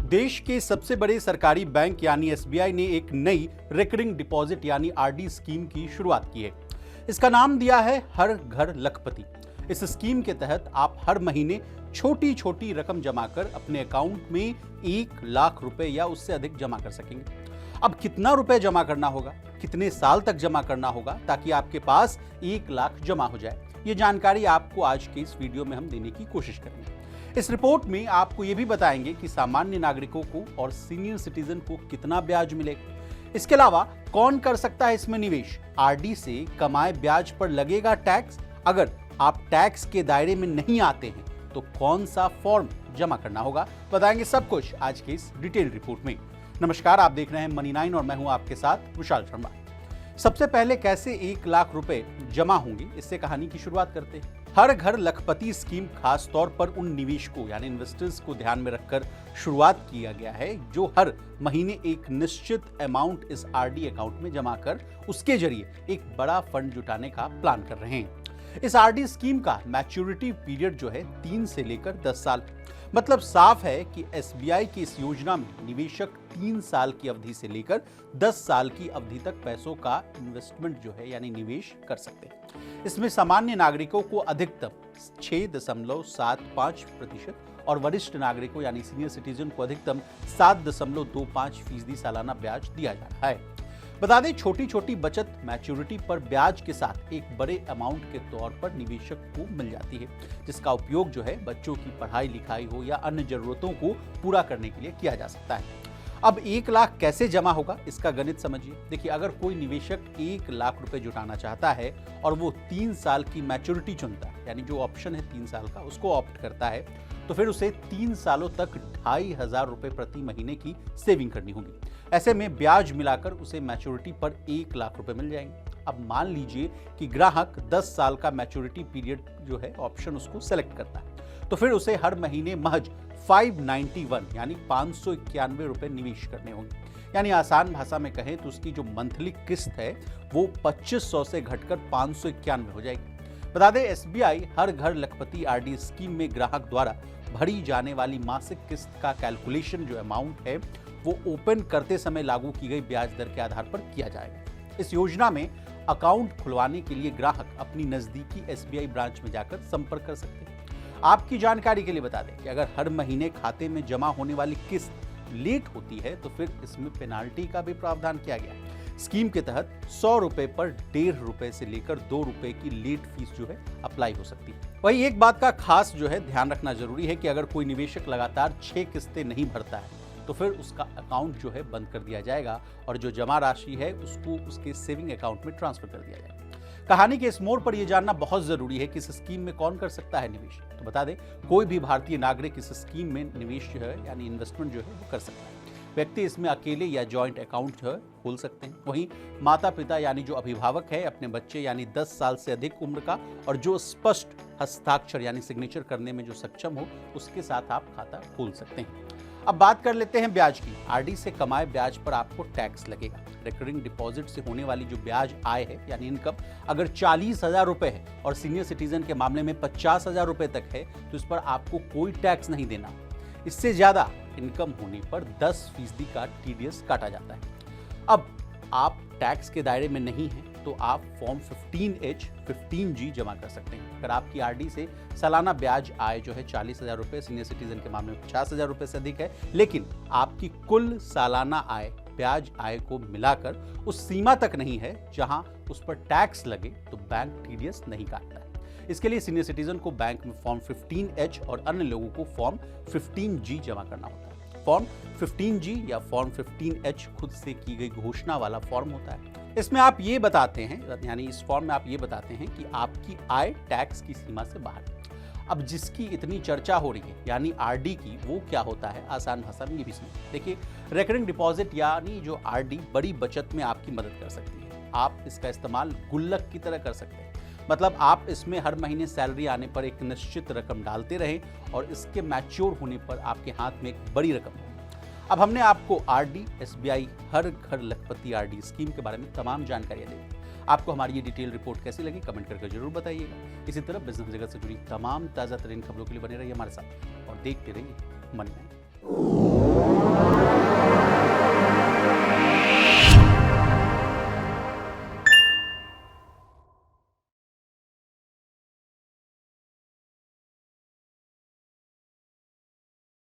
देश के सबसे बड़े सरकारी बैंक यानी एसबीआई ने एक नई रिकरिंग डिपॉजिट यानी आरडी स्कीम की शुरुआत की है। इसका नाम दिया है हर घर लखपति। इस स्कीम के तहत आप हर महीने छोटी छोटी रकम जमा कर अपने अकाउंट में 1 लाख रुपए या उससे अधिक जमा कर सकेंगे। अब कितना रुपए जमा करना होगा, कितने साल तक जमा करना होगा ताकि आपके पास 1 लाख जमा हो जाए, ये जानकारी आपको आज के इस वीडियो में हम देने की कोशिश करेंगे। इस रिपोर्ट में आपको ये भी बताएंगे कि सामान्य नागरिकों को और सीनियर सिटीजन को कितना ब्याज मिलेगा। इसके अलावा कौन कर सकता है इसमें निवेश, आरडी से कमाए ब्याज पर लगेगा टैक्स, अगर आप टैक्स के दायरे में नहीं आते हैं तो कौन सा फॉर्म जमा करना होगा, बताएंगे सब कुछ आज के इस डिटेल रिपोर्ट में। नमस्कार, आप देख रहे हैं मनी 9 और मैं हूं आपके साथ विशाल शर्मा। सबसे पहले कैसे 1 लाख रुपए जमा होंगे, इससे कहानी की शुरुआत करते हैं। हर घर लखपति स्कीम खास तौर पर उन निवेशकों यानी इन्वेस्टर्स को ध्यान में रखकर शुरुआत किया गया है जो हर महीने एक निश्चित अमाउंट इस आरडी अकाउंट में जमा कर उसके जरिए एक बड़ा फंड जुटाने का प्लान कर रहे हैं। इस आरडी स्कीम का मैच्योरिटी पीरियड जो है 3 से लेकर 10 साल, मतलब साफ है कि एसबीआई की इस योजना में निवेशक 3 साल की अवधि से लेकर 10 साल की अवधि तक पैसों का इन्वेस्टमेंट जो है यानी निवेश कर सकते हैं। इसमें सामान्य नागरिकों को अधिकतम 6.75% और वरिष्ठ नागरिकों यानी सीनियर सिटीजन को अधिकतम 7.25% सालाना ब्याज दिया जा रहा है। बता दें, छोटी छोटी बचत मैच्योरिटी पर ब्याज के साथ एक बड़े अमाउंट के तौर पर निवेशक को मिल जाती है, जिसका उपयोग जो है बच्चों की पढ़ाई लिखाई हो या अन्य जरूरतों को पूरा करने के लिए किया जा सकता है। अब 1 लाख कैसे जमा होगा, इसका गणित समझिए। देखिए, अगर कोई निवेशक 1 लाख रुपए जुटाना चाहता है और वो 3 साल की मैच्योरिटी चुनता है, यानी जो ऑप्शन है 3 साल का उसको ऑप्ट करता है, तो फिर उसे 3 सालों तक 2,500 रुपए प्रति महीने की सेविंग करनी होगी। ऐसे में ब्याज मिलाकर उसे मैच्योरिटी पर 1 लाख रुपए मिल जाएंगे। अब मान लीजिए कि ग्राहक 10 साल का मैच्योरिटी पीरियड जो है ऑप्शन उसको सेलेक्ट करता है, तो फिर उसे हर महीने महज 591 यानी 591 रुपए निवेश करने होंगे। यानी आसान भाषा में कहें तो उसकी जो मंथली किस्त है वो 2500 से घटकर 591 हो जाएगी। बता दें, एसबीआई हर घर लखपति आरडी स्कीम में ग्राहक द्वारा भरी जाने वाली मासिक किस्त का कैलकुलेशन जो अमाउंट है वो ओपन करते समय लागू की गई ब्याज दर के आधार पर किया जाएगा। इस योजना में अकाउंट खुलवाने के लिए ग्राहक अपनी नजदीकी एसबीआई ब्रांच में जाकर संपर्क कर सकते हैं। आपकी जानकारी के लिए बता दें कि अगर हर महीने खाते में जमा होने वाली किस्त लेट होती है तो फिर इसमें पेनाल्टी का भी प्रावधान किया गया है। स्कीम के तहत 100 रुपए पर 1.5 रुपए से लेकर 2 रुपए की लेट फीस जो है अप्लाई हो सकती है। वही एक बात का खास जो है ध्यान रखना जरूरी है कि अगर कोई निवेशक लगातार 6 किस्तें नहीं भरता है तो फिर उसका अकाउंट जो है बंद कर दिया जाएगा और जो जमा राशि है उसको उसके सेविंग अकाउंट में ट्रांसफर कर दिया जाएगा। कहानी के इस मोड़ पर यह जानना बहुत जरूरी है कि इस स्कीम में कौन कर सकता है निवेश। तो बता दें, कोई भी भारतीय नागरिक इस स्कीम में निवेश जो है यानी इन्वेस्टमेंट जो है वो कर सकता है। व्यक्ति इसमें अकेले या जॉइंट अकाउंट जो है खोल सकते हैं। वहीं माता पिता यानी जो अभिभावक है अपने बच्चे यानी 10 साल से अधिक उम्र का और जो स्पष्ट हस्ताक्षर यानी सिग्नेचर करने में जो सक्षम हो उसके साथ आप खाता खोल सकते हैं। अब बात कर लेते हैं ब्याज की। आरडी से कमाए ब्याज पर आपको टैक्स लगेगा। रिकरिंग डिपॉजिट से होने वाली जो ब्याज आय है यानी इनकम अगर 40,000 रुपए है और सीनियर सिटीजन के मामले में 50,000 रुपए तक है तो इस पर आपको कोई टैक्स नहीं देना। इससे ज्यादा इनकम होने पर 10% का टीडीएस काटा जाता है। अब आप टैक्स के दायरे में नहीं हैं तो आप फॉर्म 15H 15G जमा कर सकते हैं। अगर आपकी आरडी से सालाना ब्याज आय जो है 40,000 रुपए, सीनियर सिटीजन के मामले में 50,000 रुपए से अधिक है, लेकिन आपकी कुल सालाना आय ब्याज आय को मिलाकर उस सीमा तक नहीं है जहां उस पर टैक्स लगे तो बैंक टीडीएस नहीं काटता है। इसके लिए सीनियर सिटीजन को बैंक में फॉर्म 15H और अन्य लोगों को फॉर्म 15G जमा करना होता है। फॉर्म 15G या फॉर्म 15H खुद से की गई घोषणा वाला फॉर्म होता है। इसमें आप ये बताते हैं, यानी इस फॉर्म में आप ये बताते हैं कि आपकी आय टैक्स की सीमा से बाहर है। अब जिसकी इतनी चर्चा हो रही है यानी आरडी की, वो क्या होता है, आसान भाषा में ये भी समझिए। देखिए, रिकरिंग डिपॉजिट यानी जो आरडी बड़ी बचत में आपकी मदद कर सकती है। आप इसका इस्तेमाल गुल्लक की तरह कर सकते हैं, मतलब आप इसमें हर महीने सैलरी आने पर एक निश्चित रकम डालते रहें और इसके मैच्योर होने पर आपके हाथ में एक बड़ी रकम हो। अब हमने आपको आरडी, एसबीआई हर घर लखपति आरडी स्कीम के बारे में तमाम जानकारियां दी। आपको हमारी ये डिटेल रिपोर्ट कैसी लगी कमेंट करके जरूर बताइएगा। इसी तरह बिजनेस जगत से जुड़ी तमाम ताज़ा तरीन खबरों के लिए बने रहिए हमारे साथ और देखते रहिए मनी 9। है।